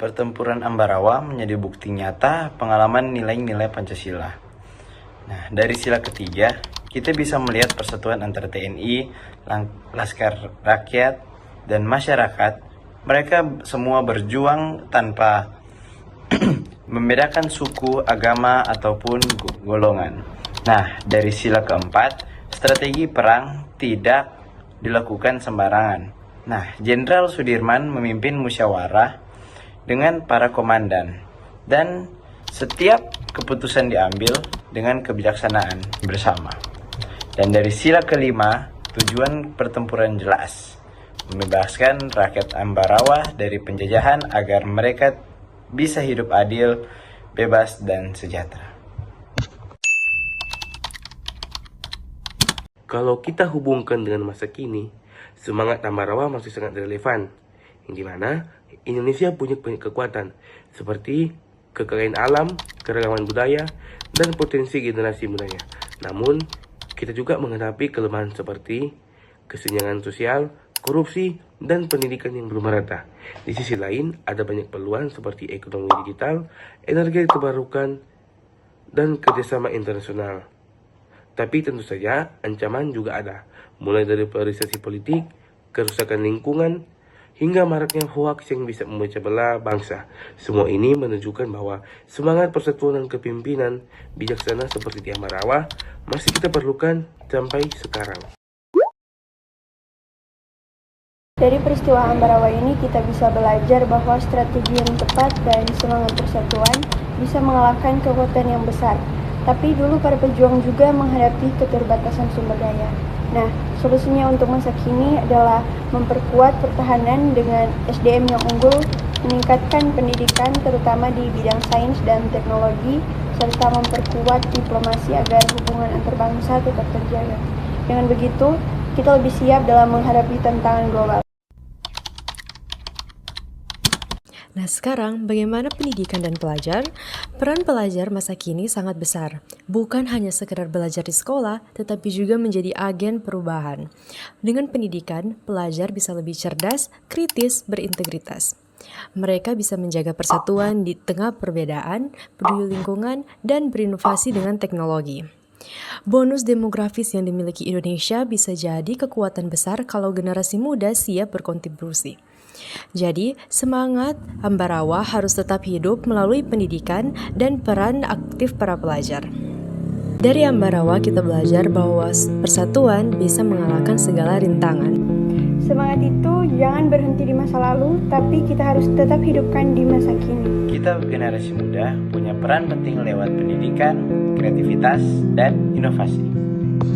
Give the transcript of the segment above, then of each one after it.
pertempuran Ambarawa menjadi bukti nyata pengalaman nilai-nilai Pancasila. Nah, dari sila ketiga, kita bisa melihat persatuan antara TNI, Laskar Rakyat, dan masyarakat. Mereka semua berjuang tanpa membedakan suku, agama, ataupun golongan. Nah, dari sila keempat, strategi perang tidak dilakukan sembarangan. Nah, Jenderal Sudirman memimpin musyawarah dengan para komandan, dan setiap keputusan diambil dengan kebijaksanaan bersama. Dan dari sila kelima, tujuan pertempuran jelas, membebaskan rakyat Ambarawa dari penjajahan agar mereka bisa hidup adil, bebas, dan sejahtera. Kalau kita hubungkan dengan masa kini, semangat Ambarawa masih sangat relevan, yang dimana Indonesia punya banyak kekuatan, seperti kekayaan alam, keragaman budaya, dan potensi generasi mudanya. Namun, kita juga menghadapi kelemahan seperti kesenjangan sosial, korupsi, dan pendidikan yang belum merata. Di sisi lain, ada banyak peluang seperti ekonomi digital, energi terbarukan, dan kerjasama internasional. Tapi tentu saja ancaman juga ada, mulai dari polarisasi politik, kerusakan lingkungan, hingga maraknya hoaks yang bisa memecah belah bangsa. Semua ini menunjukkan bahwa semangat persatuan dan kepemimpinan bijaksana seperti di Ambarawa masih kita perlukan sampai sekarang. Dari peristiwa Ambarawa ini kita bisa belajar bahwa strategi yang tepat dan semangat persatuan bisa mengalahkan kekuatan yang besar. Tapi dulu para pejuang juga menghadapi keterbatasan sumber daya. Nah, solusinya untuk masa kini adalah memperkuat pertahanan dengan SDM yang unggul, meningkatkan pendidikan terutama di bidang sains dan teknologi, serta memperkuat diplomasi agar hubungan antar bangsa tetap terjaga. Dengan begitu, kita lebih siap dalam menghadapi tantangan global. Nah sekarang, bagaimana pendidikan dan pelajar? Peran pelajar masa kini sangat besar. Bukan hanya sekedar belajar di sekolah, tetapi juga menjadi agen perubahan. Dengan pendidikan, pelajar bisa lebih cerdas, kritis, berintegritas. Mereka bisa menjaga persatuan di tengah perbedaan, peduli lingkungan, dan berinovasi dengan teknologi. Bonus demografis yang dimiliki Indonesia bisa jadi kekuatan besar kalau generasi muda siap berkontribusi. Jadi, semangat Ambarawa harus tetap hidup melalui pendidikan dan peran aktif para pelajar. Dari Ambarawa kita belajar bahwa persatuan bisa mengalahkan segala rintangan. Semangat itu jangan berhenti di masa lalu, tapi kita harus tetap hidupkan di masa kini. Kita generasi muda punya peran penting lewat pendidikan, kreativitas, dan inovasi.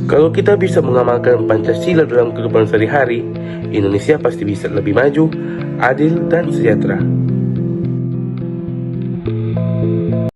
Kalau kita bisa mengamalkan Pancasila dalam kehidupan sehari-hari, Indonesia pasti bisa lebih maju, adil, dan sejahtera.